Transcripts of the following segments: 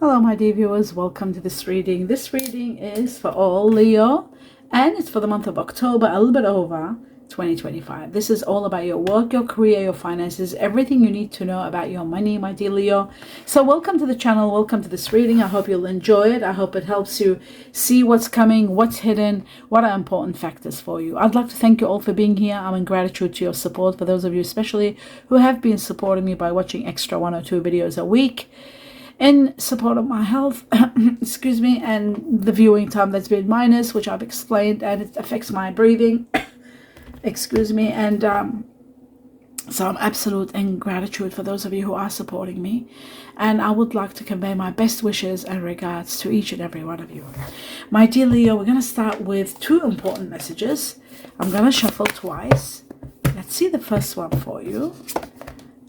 Hello my dear viewers, welcome to this reading. This reading is for all Leo and it's for the month of October, a little bit over 2025. This is all about your work, your career, your finances, everything you need to know about your money, my dear Leo. So welcome to the channel, welcome to this reading. I hope you'll enjoy it. I hope it helps you see what's coming, what's hidden, what are important factors for you. I'd like to thank you all for being here. I'm in gratitude to your support, for those of you especially who have been supporting me by watching extra 1 or 2 videos a week in support of my health, excuse me, and the viewing time that's been minus, which I've explained, and it affects my breathing, excuse me, and so I'm absolute in gratitude for those of you who are supporting me, and I would like to convey my best wishes and regards to each and every one of you. My dear Leo, we're going to start with 2 important messages. I'm going to shuffle twice. Let's see the first one for you,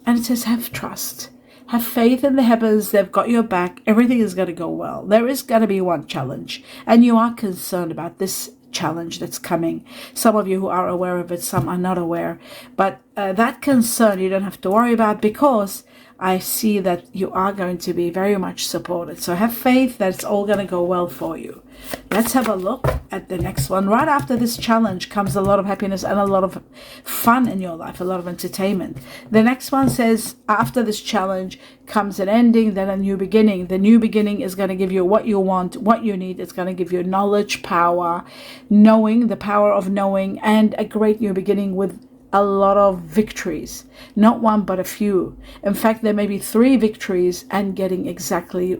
and it says have trust. Have faith in the heavens. They've got your back. Everything is going to go well. There is going to be one challenge, and you are concerned about this challenge that's coming. Some of you who are aware of it, some are not aware. But that concern you don't have to worry about, because I see that you are going to be very much supported. So have faith that it's all going to go well for you. Let's have a look at the next one. Right after this challenge comes a lot of happiness and a lot of fun in your life, a lot of entertainment. The next one says after this challenge comes an ending, then a new beginning. The new beginning is going to give you what you want, what you need. It's going to give you knowledge, power, knowing, the power of knowing, and a great new beginning with a lot of victories. Not one, but a few. In fact, there may be 3 victories and getting exactly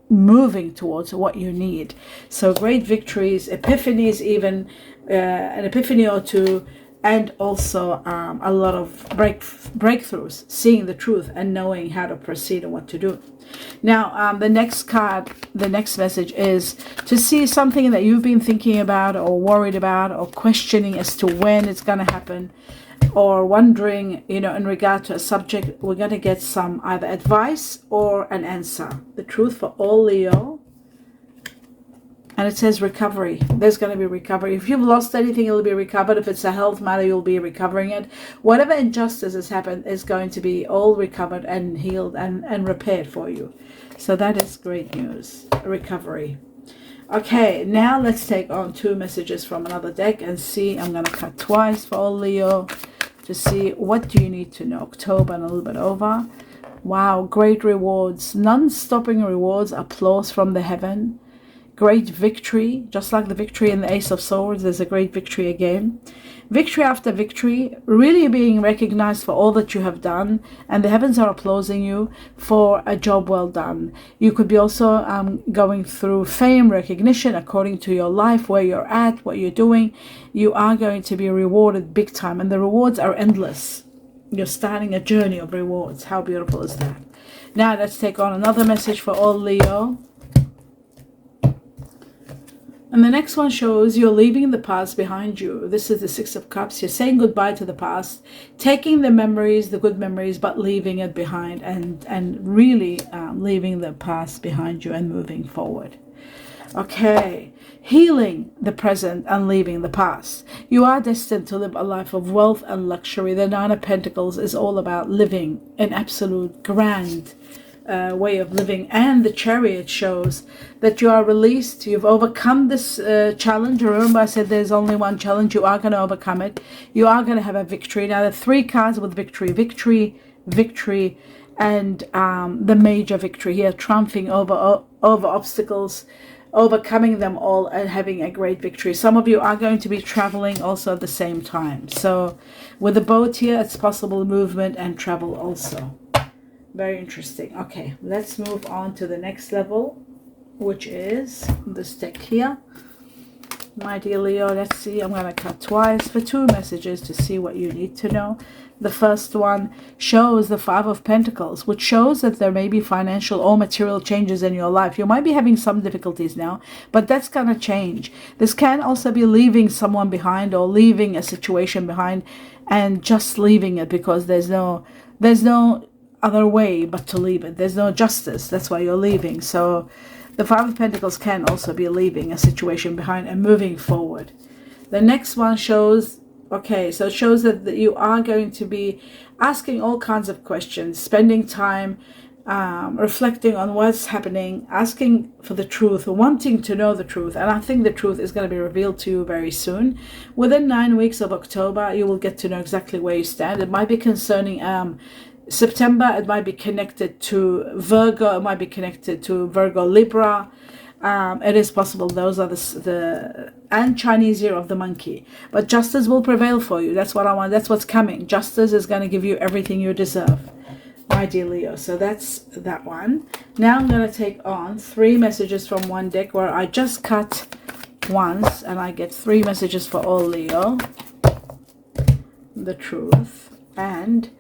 moving towards what you need. So great victories, epiphanies, even an epiphany or 2, and also a lot of breakthroughs, seeing the truth and knowing how to proceed and what to do. Now the next card, the next message is to see something that you've been thinking about or worried about or questioning as to when it's going to happen, or wondering, in regard to a subject. We're going to get some either advice or an answer. The truth for all Leo. And it says recovery. There's going to be recovery. If you've lost anything, it'll be recovered. If it's a health matter, you'll be recovering it. Whatever injustice has happened is going to be all recovered and healed and repaired for you. So that is great news. Recovery. Okay, now let's take on 2 messages from another deck and see. I'm going to cut twice for all Leo to see what do you need to know. October and a little bit over. Wow, great rewards, non-stopping rewards, applause from the heaven, great victory, just like the victory in the Ace of Swords. There's a great victory again. Victory after victory, really being recognized for all that you have done, and the heavens are applauding you for a job well done. You could be also going through fame, recognition according to your life, where you're at, what you're doing. You are going to be rewarded big time, and the rewards are endless. You're starting a journey of rewards. How beautiful is that? Now let's take on another message for all Leo. And the next one shows you're leaving the past behind you. This is the 6 of Cups. You're saying goodbye to the past, taking the memories, the good memories, but leaving it behind, and really leaving the past behind you and moving forward. Okay, healing the present and leaving the past. You are destined to live a life of wealth and luxury. The 9 of Pentacles is all about living an absolute grand way of living, and the Chariot shows that you are released. You've overcome this challenge. Remember, I said there's only one challenge. You are going to overcome it. You are going to have a victory. Now, the 3 cards with victory, victory, and the major victory here, triumphing over obstacles, overcoming them all, and having a great victory. Some of you are going to be traveling also at the same time. So with the boat here, it's possible movement and travel also. Very interesting. Okay, let's move on to the next level, which is this deck here. My dear Leo, let's see. I'm going to cut twice for 2 messages to see what you need to know. The first one shows the 5 of Pentacles, which shows that there may be financial or material changes in your life. You might be having some difficulties now, but that's going to change. This can also be leaving someone behind, or leaving a situation behind and just leaving it because there's no other way but to leave it. There's no justice. That's why you're leaving. So the 5 of Pentacles can also be leaving a situation behind and moving forward. The next one shows, okay, so it shows that you are going to be asking all kinds of questions, spending time reflecting on what's happening, asking for the truth, wanting to know the truth. And I think the truth is going to be revealed to you very soon. Within 9 weeks of October, you will get to know exactly where you stand. It might be concerning September, it might be connected to Virgo, it might be connected to Virgo Libra. It is possible those are the and Chinese year of the monkey. But justice will prevail for you. That's what I want. That's what's coming. Justice is going to give you everything you deserve, my dear Leo. So that's that one. Now I'm going to take on 3 messages from one deck where I just cut once and I get 3 messages for all Leo. The truth. And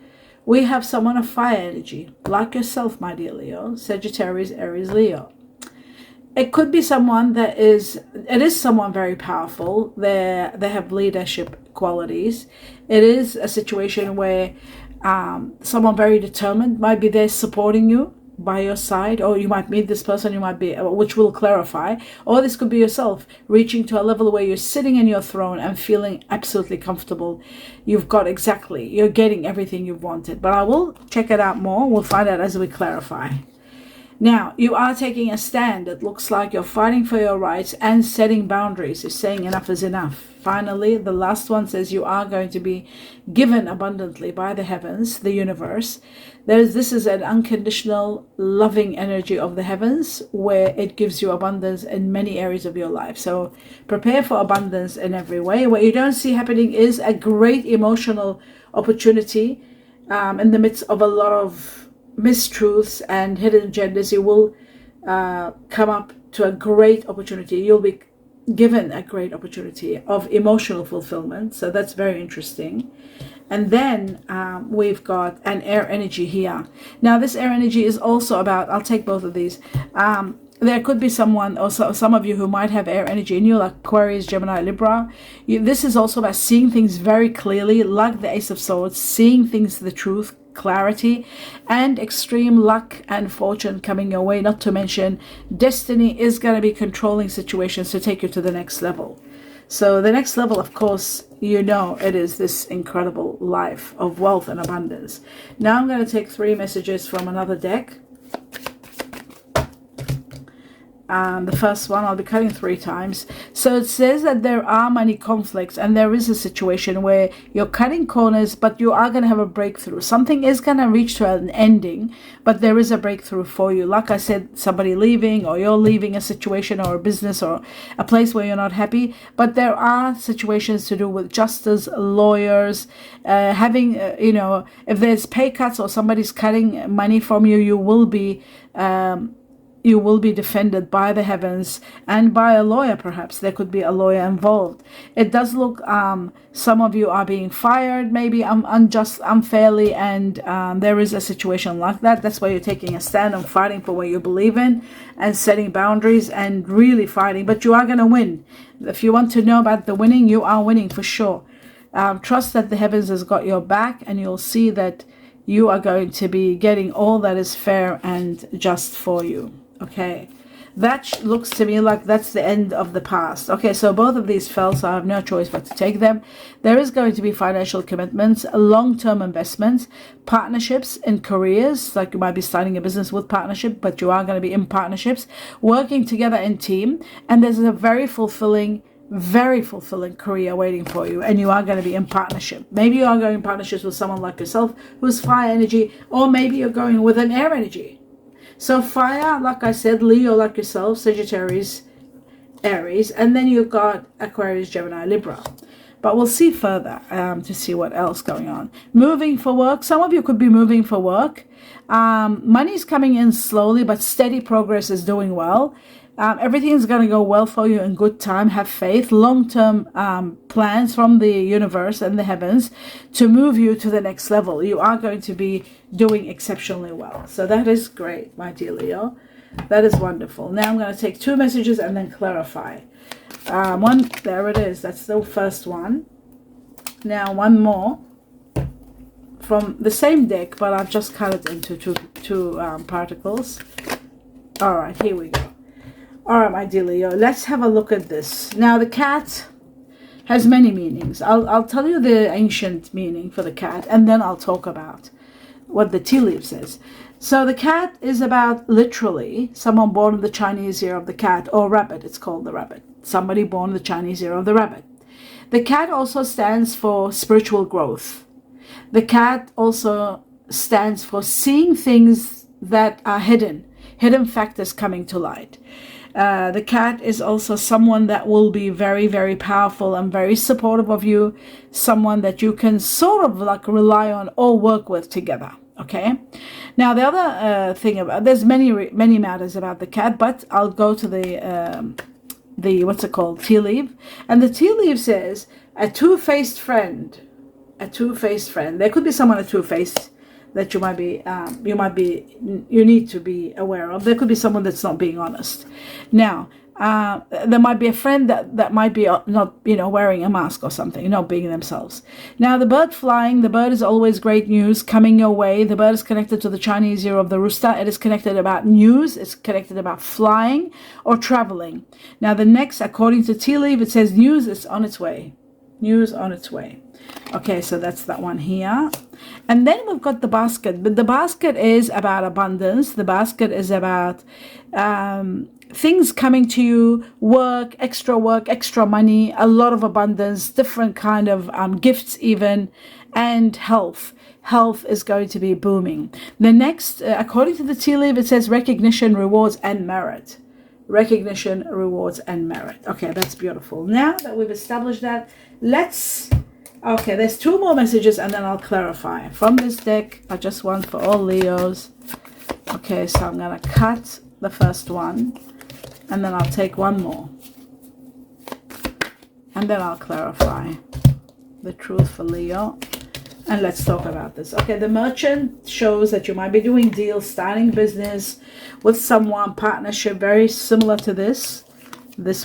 we have someone of fire energy, like yourself, my dear Leo, Sagittarius, Aries, Leo. It could be someone that is someone very powerful. They have leadership qualities. It is a situation where someone very determined might be there supporting you by your side, or you might meet this person, you might be, which will clarify, or this could be yourself reaching to a level where you're sitting in your throne and feeling absolutely comfortable. You're getting everything you've wanted. But I will check it out more. We'll find out as we clarify. Now, you are taking a stand. It looks like you're fighting for your rights and setting boundaries. You're saying enough is enough. Finally, the last one says you are going to be given abundantly by the heavens, the universe. This is an unconditional, loving energy of the heavens where it gives you abundance in many areas of your life. So prepare for abundance in every way. What you don't see happening is a great emotional opportunity in the midst of a lot of mistruths and hidden agendas. You will come up to a great opportunity. You'll be given a great opportunity of emotional fulfillment. So that's very interesting. And then we've got an air energy here. Now this air energy is also about, I'll take both of these. There could be someone, or some of you who might have air energy in you, like Aquarius, Gemini, Libra. This is also about seeing things very clearly, like the Ace of Swords, seeing things the truth, clarity, and extreme luck and fortune coming your way. Not to mention destiny is going to be controlling situations to take you to the next level. So the next level, of course, it is this incredible life of wealth and abundance. Now I'm going to take 3 messages from another deck. The first one I'll be cutting 3 times. So it says that there are many conflicts, and there is a situation where you're cutting corners, but you are going to have a breakthrough. Something is going to reach to an ending, but there is a breakthrough for you. Like I said, somebody leaving, or you're leaving a situation or a business or a place where you're not happy. But there are situations to do with justice, lawyers, having, if there's pay cuts or somebody's cutting money from you, you will be defended by the heavens and by a lawyer. Perhaps there could be a lawyer involved. It does look some of you are being fired, maybe unfairly, and there is a situation like that. That's why you're taking a stand and fighting for what you believe in and setting boundaries and really fighting. But you are going to win. If you want to know about the winning, you are winning for sure. Trust that the heavens has got your back, and you'll see that you are going to be getting all that is fair and just for you. Okay, that looks to me like that's the end of the past. Okay, so both of these fell, so I have no choice but to take them. There is going to be financial commitments, long-term investments, partnerships in careers, like you might be starting a business with partnership, but you are going to be in partnerships, working together in team, and there's a very fulfilling career waiting for you, and you are going to be in partnership. Maybe you are going in partnerships with someone like yourself who's fire energy, or maybe you're going with an air energy. So fire, like I said, Leo like yourself, Sagittarius, Aries, and then you've got Aquarius, Gemini, Libra. But we'll see further to see what else going on. Moving for work. Some of you could be moving for work. Money's coming in slowly, but steady progress is doing well. Everything's going to go well for you in good time. Have faith. Long-term plans from the universe and the heavens to move you to the next level. You are going to be doing exceptionally well. So that is great, my dear Leo. That is wonderful. Now I'm going to take 2 messages and then clarify. One, there it is. That's the first one. Now one more from the same deck, but I've just cut it into two particles. All right, here we go. All right, my dear Leo, let's have a look at this. Now, the cat has many meanings. I'll tell you the ancient meaning for the cat, and then I'll talk about what the tea leaf says. So the cat is about literally someone born in the Chinese year of the cat, or rabbit. It's called the rabbit. Somebody born in the Chinese year of the rabbit. The cat also stands for spiritual growth. The cat also stands for seeing things that are hidden factors coming to light. The cat is also someone that will be very, very powerful and very supportive of you, someone that you can sort of like rely on or work with together. Okay. Now the other thing about, there's many matters about the cat, but I'll go to the what's it called, tea leaf. And the tea leaf says a two-faced friend. A two-faced friend. There could be someone a two-faced that you need to be aware of. There could be someone that's not being honest. Now, there might be a friend that might be not, wearing a mask or something, not being themselves. Now, the bird flying, the bird is always great news coming your way. The bird is connected to the Chinese year of the rooster. It is connected about news. It's connected about flying or traveling. Now, the next, according to tea leaf, it says news is on its way. News on its way. Okay, so that's that one here. And then we've got the basket. But the basket is about abundance. The basket is about things coming to you, work, extra money, a lot of abundance, different kind of gifts even, and health. Health is going to be booming. The next, according to the tea leaf, it says recognition, rewards, and merit. Recognition, rewards, and merit. Okay, that's beautiful. Now that we've established that, okay, there's two more messages and then I'll clarify. From this deck, I just want for all Leos. Okay, so I'm going to cut the first one and then I'll take one more. And then I'll clarify the truth for Leo. And let's talk about this. Okay, the merchant shows that you might be doing deals, starting business with someone, partnership, very similar to this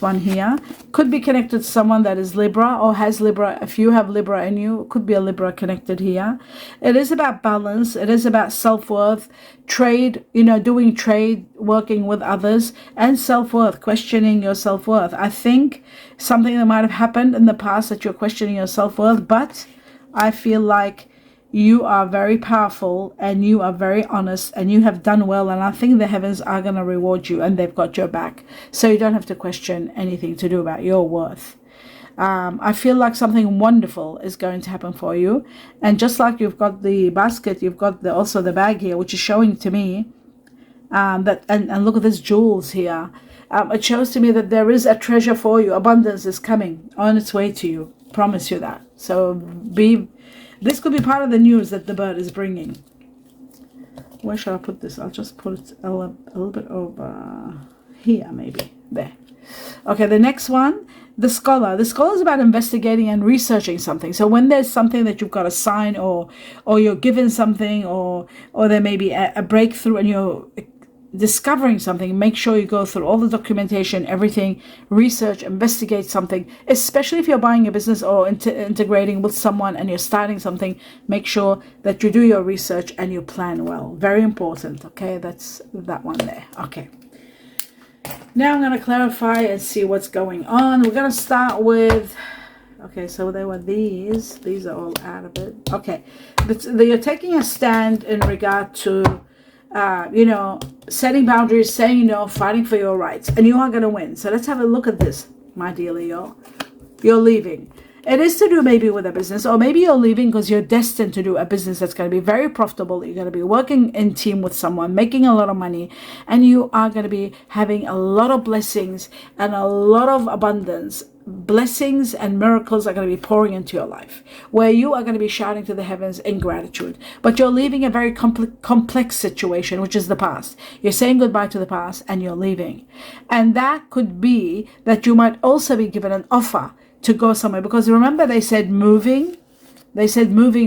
one here. Could be connected to someone that is Libra or has Libra. If you have Libra in you, it could be a Libra connected here. It is about balance. It is about self-worth, trade, doing trade, working with others, and self-worth, questioning your self-worth. I think something that might have happened in the past that you're questioning your self-worth, but I feel like you are very powerful and you are very honest and you have done well, and I think the heavens are going to reward you and they've got your back, so you don't have to question anything to do about your worth. I feel like something wonderful is going to happen for you, and just like you've got the basket, you've got also the bag here, which is showing to me that and look at this jewels here. It shows to me that there is a treasure for you. Abundance is coming on its way to you. Promise you that. So this could be part of the news that the bird is bringing. Where shall I put this? I'll just put it a little bit over here, maybe. There. Okay, the next one, the scholar. The scholar is about investigating and researching something. So when there's something that you've got to sign or you're given something or there may be a breakthrough and you're discovering something, make sure you go through all the documentation, everything, research, investigate something, especially if you're buying a business or integrating with someone and you're starting something. Make sure that you do your research and you plan well. Very important. Okay, that's that one there. Okay, now I'm going to clarify and see what's going on. We're going to start with, okay, so there were these are all out of it. Okay, but you're taking a stand in regard to setting boundaries, saying no, fighting for your rights, and you are going to win. So let's have a look at this, my dear Leo. You're leaving. It is to do maybe with a business, or maybe you're leaving because you're destined to do a business that's going to be very profitable. You're going to be working in team with someone, making a lot of money, and you are going to be having a lot of blessings and a lot of abundance. Blessings and miracles are going to be pouring into your life, where you are going to be shouting to the heavens in gratitude. But you're leaving a very complex situation, which is the past. You're saying goodbye to the past and you're leaving. And that could be that you might also be given an offer to go somewhere, because remember they said moving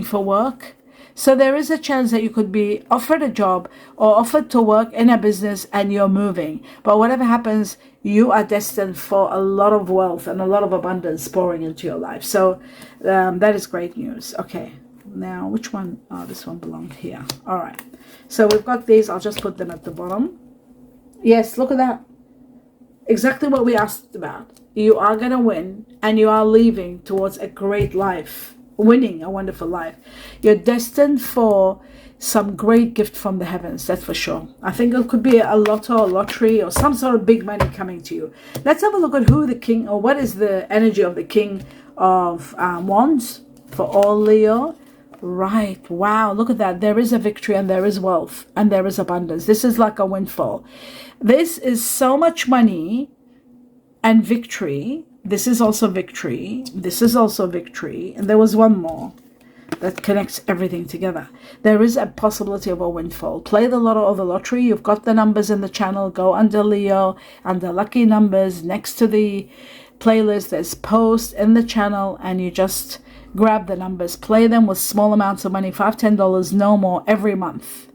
for work. So there is a chance that you could be offered a job or offered to work in a business and you're moving. But whatever happens, you are destined for a lot of wealth and a lot of abundance pouring into your life. So that is great news. Okay, now which one? Oh, this one belonged here. All right. So we've got these. I'll just put them at the bottom. Yes, look at that. Exactly what we asked about. You are going to win and you are leaving towards a great life winning a wonderful life. You're destined for some great gift from the heavens, that's for sure. I think it could be a lotto, a lottery, or some sort of big money coming to you. Let's have a look at who the king, or what is the energy of the king of wands for all Leo. Right, wow, look at that. There is a victory, and there is wealth, and there is abundance. This is like a windfall. This is so much money and victory. This is also victory. This is also victory. And there was one more that connects everything together. There is a possibility of a windfall. Play the lotto or the lottery. You've got the numbers in the channel. Go under Leo, under lucky numbers, next to the playlist. There's posts in the channel, and you just grab the numbers. Play them with small amounts of money, $5, $10, no more, every month,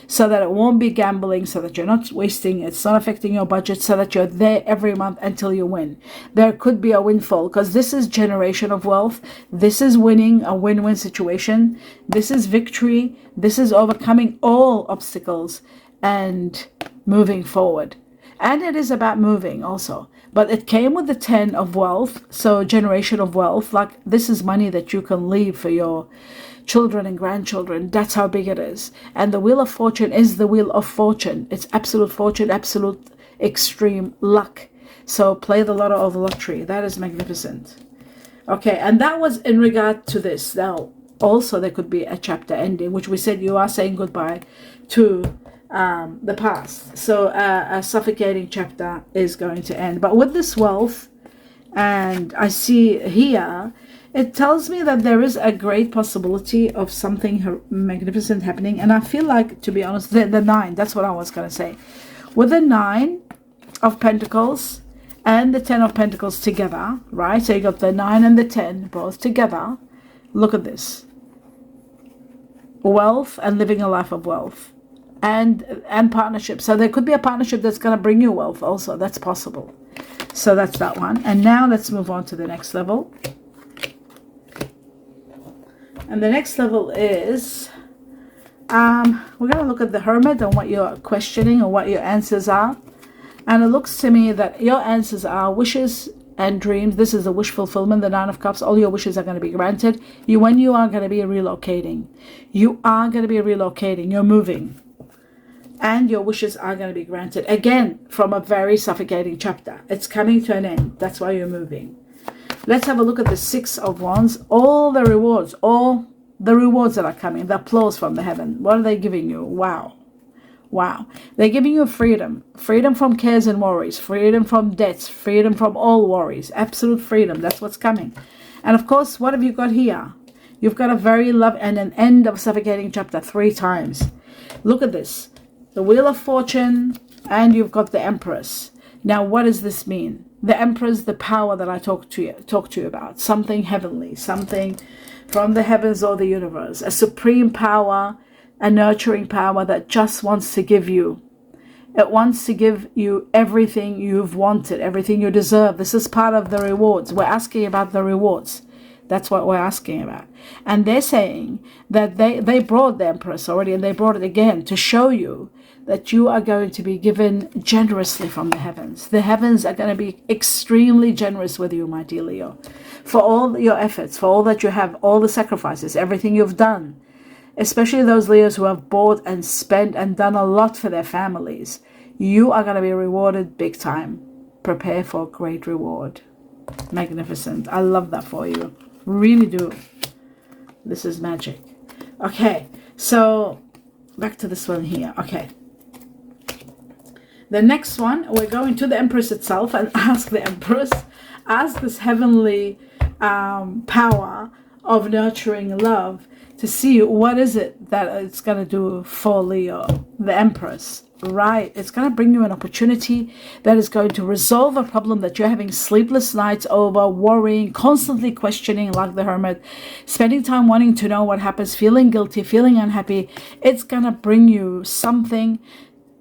so that it won't be gambling, so that you're not wasting, it's not affecting your budget, so that you're there every month until you win. There could be a windfall, because this is generation of wealth. This is winning, a win-win situation. This is victory. This is overcoming all obstacles and moving forward. And it is about moving also. But it came with the 10 of wealth, so generation of wealth. Like, this is money that you can leave for your children and grandchildren. That's how big it is. And the wheel of fortune is the wheel of fortune. It's absolute fortune, absolute extreme luck. So play the lotto or the lottery. That is magnificent. Okay, and that was in regard to this. Now, also there could be a chapter ending, which we said you are saying goodbye to the past. So a suffocating chapter is going to end. But with this wealth, and I see here, it tells me that there is a great possibility of something magnificent happening. And I feel like, to be honest, the 9, that's what I was going to say. With the 9 of Pentacles and the 10 of Pentacles together, right? So you got the 9 and the 10 both together. Look at this. Wealth and living a life of wealth. And partnership. So there could be a partnership that's going to bring you wealth also. That's possible. So that's that one. And now let's move on to the next level. And the next level is, we're going to look at the Hermit and what you're questioning or what your answers are. And it looks to me that your answers are wishes and dreams. This is a wish fulfillment, the 9 of Cups. All your wishes are going to be granted. When you are going to be relocating. You are going to be relocating. You're moving. And your wishes are going to be granted. Again, from a very suffocating chapter. It's coming to an end. That's why you're moving. Let's have a look at the 6 of Wands. All the rewards that are coming, the applause from the heaven. What are they giving you? Wow. Wow. They're giving you freedom. Freedom from cares and worries. Freedom from debts. Freedom from all worries. Absolute freedom. That's what's coming. And of course, what have you got here? You've got a very love and an end of suffocating chapter 3 times. Look at this. The Wheel of Fortune, and you've got the Empress. Now, what does this mean? The Empress, the power that I talked to you about. Something heavenly. Something from the heavens or the universe. A supreme power, a nurturing power that just wants to give you. It wants to give you everything you've wanted, everything you deserve. This is part of the rewards. We're asking about the rewards. That's what we're asking about. And they're saying that they brought the Empress already, and they brought it again to show you that you are going to be given generously from the heavens. The heavens are going to be extremely generous with you, my dear Leo. For all your efforts, for all that you have, all the sacrifices, everything you've done. Especially those Leos who have bought and spent and done a lot for their families. You are going to be rewarded big time. Prepare for a great reward. Magnificent. I love that for you. Really do. This is magic. Okay, so back to this one here. Okay. The next one, we're going to the Empress itself and ask the Empress, ask this heavenly power of nurturing love to see what is it that it's going to do for Leo, the Empress. Right, it's going to bring you an opportunity that is going to resolve a problem that you're having sleepless nights over, worrying, constantly questioning like the Hermit, spending time wanting to know what happens, feeling guilty, feeling unhappy. It's going to bring you something,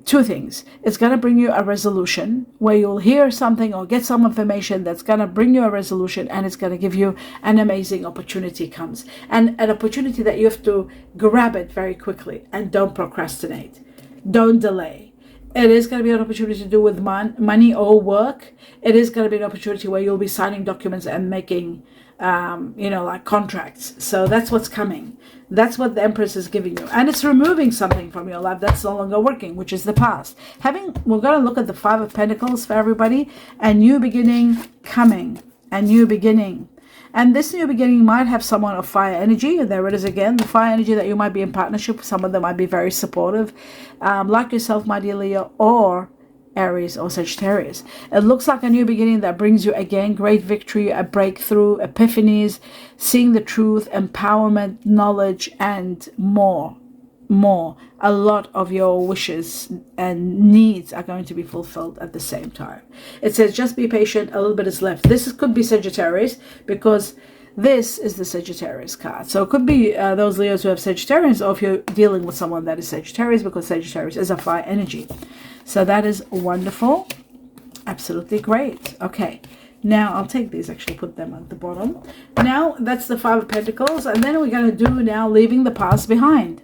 2 things. It's going to bring you a resolution where you'll hear something or get some information that's going to bring you a resolution, and it's going to give you an amazing opportunity comes. And an opportunity that you have to grab it very quickly and don't procrastinate. Don't delay. It is going to be an opportunity to do with money or work. It is going to be an opportunity where you'll be signing documents and making like contracts. So that's what's coming. That's what the Empress is giving you. And it's removing something from your life that's no longer working, which is the past. We're going to look at the Five of Pentacles for everybody. A new beginning coming. A new beginning. And this new beginning might have someone of fire energy. And there it is again. The fire energy that you might be in partnership with. Some of them might be very supportive. Like yourself, my dear Leo, or Aries or Sagittarius. It looks like a new beginning that brings you again great victory, a breakthrough, epiphanies, seeing the truth, empowerment, knowledge, and more. A lot of your wishes and needs are going to be fulfilled at the same time. It says just be patient, a little bit is left. Could be Sagittarius, because this is the Sagittarius card. So it could be those Leos who have Sagittarius, or if you're dealing with someone that is Sagittarius, because Sagittarius is a fire energy. So that is wonderful. Absolutely great. Okay. Now I'll take these, actually put them at the bottom. Now that's the Five of Pentacles. And then we're going to do now leaving the past behind.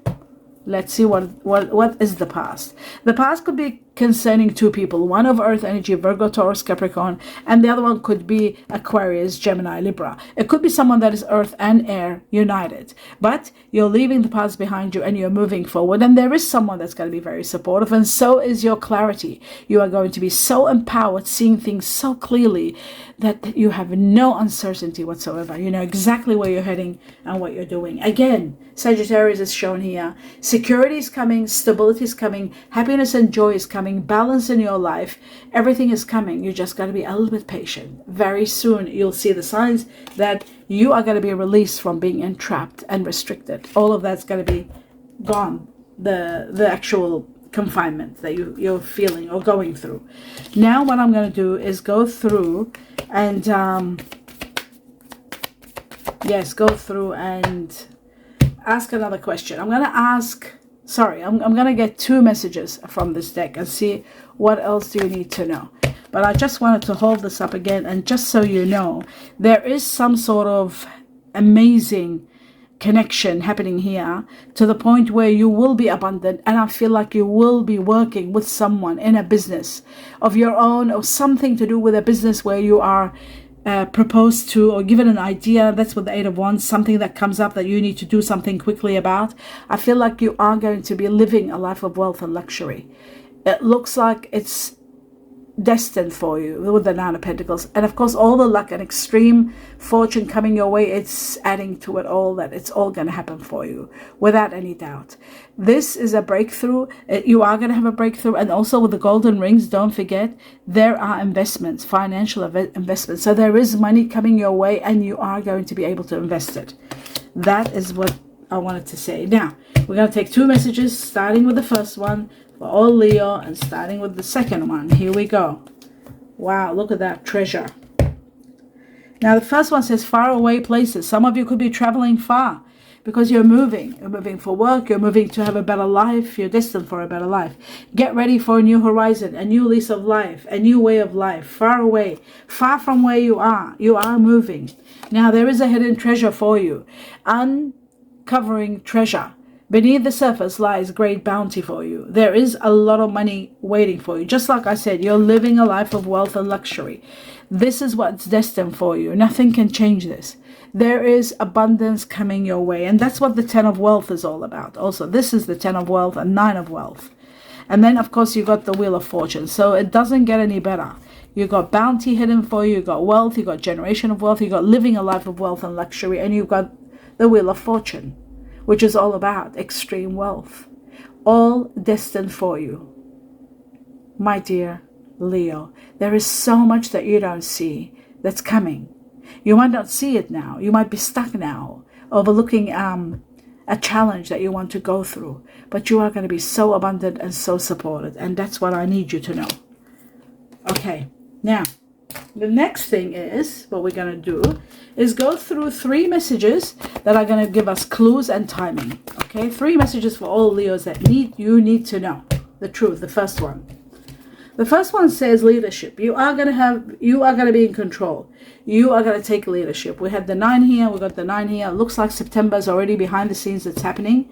Let's see what is the past. The past could be concerning two people, one of earth energy, Virgo, Taurus, Capricorn, and the other one could be Aquarius, Gemini, Libra. It could be someone that is earth and air united, but you're leaving the past behind you and you're moving forward. And there is someone that's going to be very supportive, and so is your clarity. You are going to be so empowered, seeing things so clearly that you have no uncertainty whatsoever. You know exactly where you're heading and what you're doing. Again, Sagittarius is shown here. Security is coming, stability is coming, happiness and joy is coming, balance in your life. Everything is coming. You just got to be a little bit patient. Very soon you'll see the signs that you are going to be released from being entrapped and restricted. All of that's going to be gone. The actual confinement that you're feeling or going through. Now what I'm going to do is go through and go through and ask another question. I'm going to ask, I'm going to get two messages from this deck and see what else do you need to know. But I just wanted to hold this up again, and just so you know, there is some sort of amazing connection happening here, to the point where you will be abundant, and I feel like you will be working with someone in a business of your own, or something to do with a business where you are proposed to or given an idea. That's what the Eight of Wands, something that comes up that you need to do something quickly about. I feel like you are going to be living a life of wealth and luxury. It looks like it's destined for you with the Nine of Pentacles, and of course all the luck and extreme fortune coming your way. It's adding to it all that it's all going to happen for you without any doubt. This is a breakthrough. You are going to have a breakthrough. And also with the golden rings, don't forget, there are investments, financial investments. So there is money coming your way, and you are going to be able to invest it. That is what I wanted to say. Now we're going to take two messages, starting with the first one for all Leo, and starting with the second one. Here we go. Wow, look at that treasure. Now the first one says far away places. Some of you could be traveling far because you're moving. You're moving for work. You're moving to have a better life. You're destined for a better life. Get ready for a new horizon, a new lease of life, a new way of life. Far away, far from where you are. You are moving. Now there is a hidden treasure for you. Uncovering treasure. Beneath the surface lies great bounty for you. There is a lot of money waiting for you. Just like I said, you're living a life of wealth and luxury. This is what's destined for you. Nothing can change this. There is abundance coming your way. And that's what the Ten of Wealth is all about. Also, this is the Ten of Wealth and Nine of Wealth. And then, of course, you got the Wheel of Fortune. So it doesn't get any better. You got bounty hidden for you. You got wealth. You got generation of wealth. You got living a life of wealth and luxury. And you've got the Wheel of Fortune, which is all about extreme wealth, all destined for you. My dear Leo, there is so much that you don't see that's coming. You might not see it now. You might be stuck now, overlooking a challenge that you want to go through. But you are going to be so abundant and so supported. And that's what I need you to know. Okay, now, the next thing is, what we're going to do is go through three messages that are going to give us clues and timing. Okay, three messages for all Leos that you need to know the truth. The first one. The first one says leadership. You are going to be in control. You are going to take leadership. We have the 9 here. We got the 9 here. It looks like September is already behind the scenes. It's happening.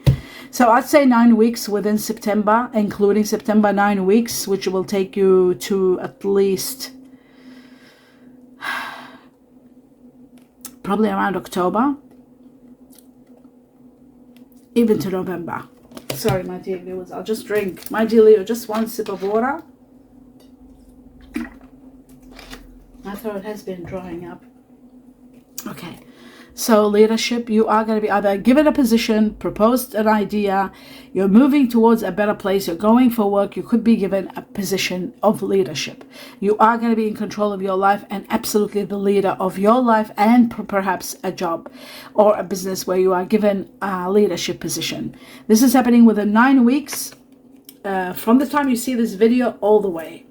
So I'd say 9 weeks within September, including September, 9 weeks, which will take you to at least probably around October, even to November. Sorry, my dear viewers, I'll just drink. My dear Leo, just one sip of water. My throat has been drying up. Okay. So leadership, you are going to be either given a position, proposed an idea, you're moving towards a better place, you're going for work, you could be given a position of leadership. You are going to be in control of your life and absolutely the leader of your life, and perhaps a job or a business where you are given a leadership position. This is happening within 9 weeks from the time you see this video all the way.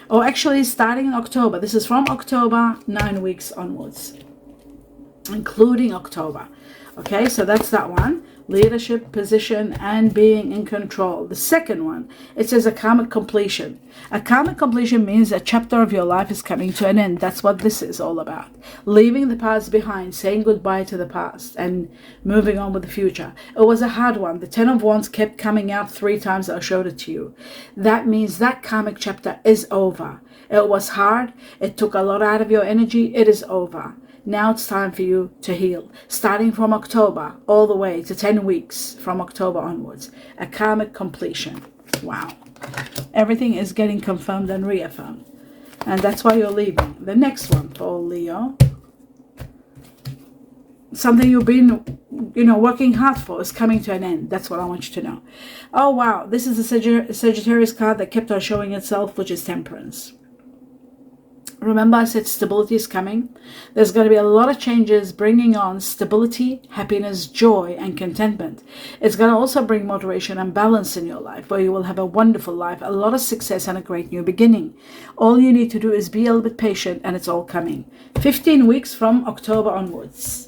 Or actually starting in October. This is from October, 9 weeks onwards, including October. Okay, so that's that one. Leadership, position, and being in control. The second one, it says a karmic completion. A karmic completion means a chapter of your life is coming to an end. That's what this is all about. Leaving the past behind, saying goodbye to the past, and moving on with the future. It was a hard one. The 10 of Wands kept coming out 3 times. I showed it to you. That means that karmic chapter is over. It was hard. It took a lot out of your energy. It is over. Now it's time for you to heal. Starting from October all the way to 10 weeks from October onwards. A karmic completion. Wow. Everything is getting confirmed and reaffirmed. And that's why you're leaving. The next one for Leo. Something you've been, working hard for is coming to an end. That's what I want you to know. Oh, wow. This is the Sagittarius card that kept on showing itself, which is Temperance. Remember I said stability is coming. There's going to be a lot of changes bringing on stability, happiness, joy, and contentment. It's going to also bring moderation and balance in your life, where you will have a wonderful life, a lot of success, and a great new beginning. All you need to do is be a little bit patient, and it's all coming. 15 weeks from October onwards.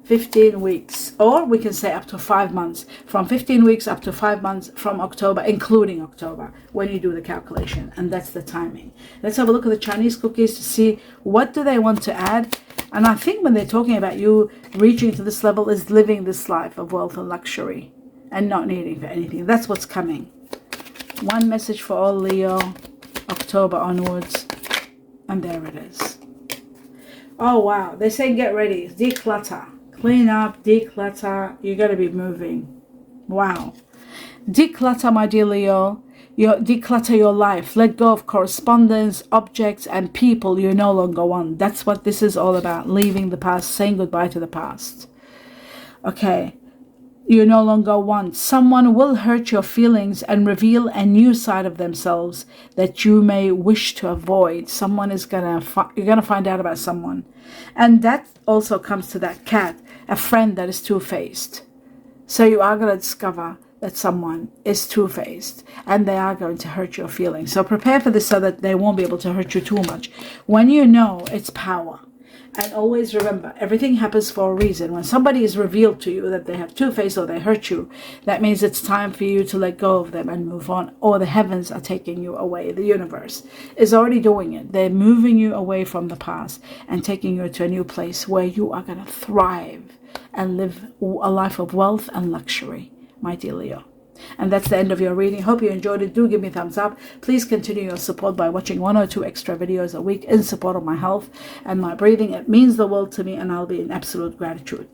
15 weeks, or we can say up to 5 months. From 15 weeks up to 5 months from October, including October, when you do the calculation. And that's the timing. Let's have a look at the Chinese cookies to see what do they want to add. And I think when they're talking about you reaching to this level is living this life of wealth and luxury and not needing for anything. That's what's coming. One message for all Leo, October onwards. And there it is. Oh, wow. They're saying get ready. Declutter. Clean up, declutter. You're going to be moving. Wow. Declutter, my dear Leo. Declutter your life. Let go of correspondence, objects, and people you no longer want. That's what this is all about. Leaving the past, saying goodbye to the past. Okay. You no longer want. Someone will hurt your feelings and reveal a new side of themselves that you may wish to avoid. Someone is you're gonna find out about someone. And that also comes to that cat, a friend that is two-faced. So you are gonna discover that someone is two-faced and they are going to hurt your feelings. So prepare for this so that they won't be able to hurt you too much. When you know, it's power. And always remember, everything happens for a reason. When somebody is revealed to you that they have two-faced or they hurt you, that means it's time for you to let go of them and move on. Or the heavens are taking you away. The universe is already doing it. They're moving you away from the past and taking you to a new place where you are going to thrive and live a life of wealth and luxury, my dear Leo. And that's the end of your reading. Hope you enjoyed it. Do give me a thumbs up. Please continue your support by watching 1 or 2 extra videos a week in support of my health and my breathing. It means the world to me, and I'll be in absolute gratitude.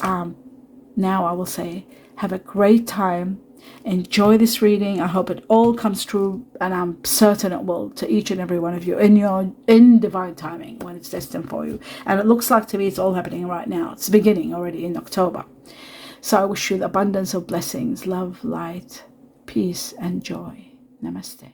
Now I will say, have a great time. Enjoy this reading. I hope it all comes true, and I'm certain it will, to each and every one of you in divine timing when it's destined for you. And it looks like to me it's all happening right now. It's beginning already in October. So I wish you the abundance of blessings, love, light, peace, and joy. Namaste.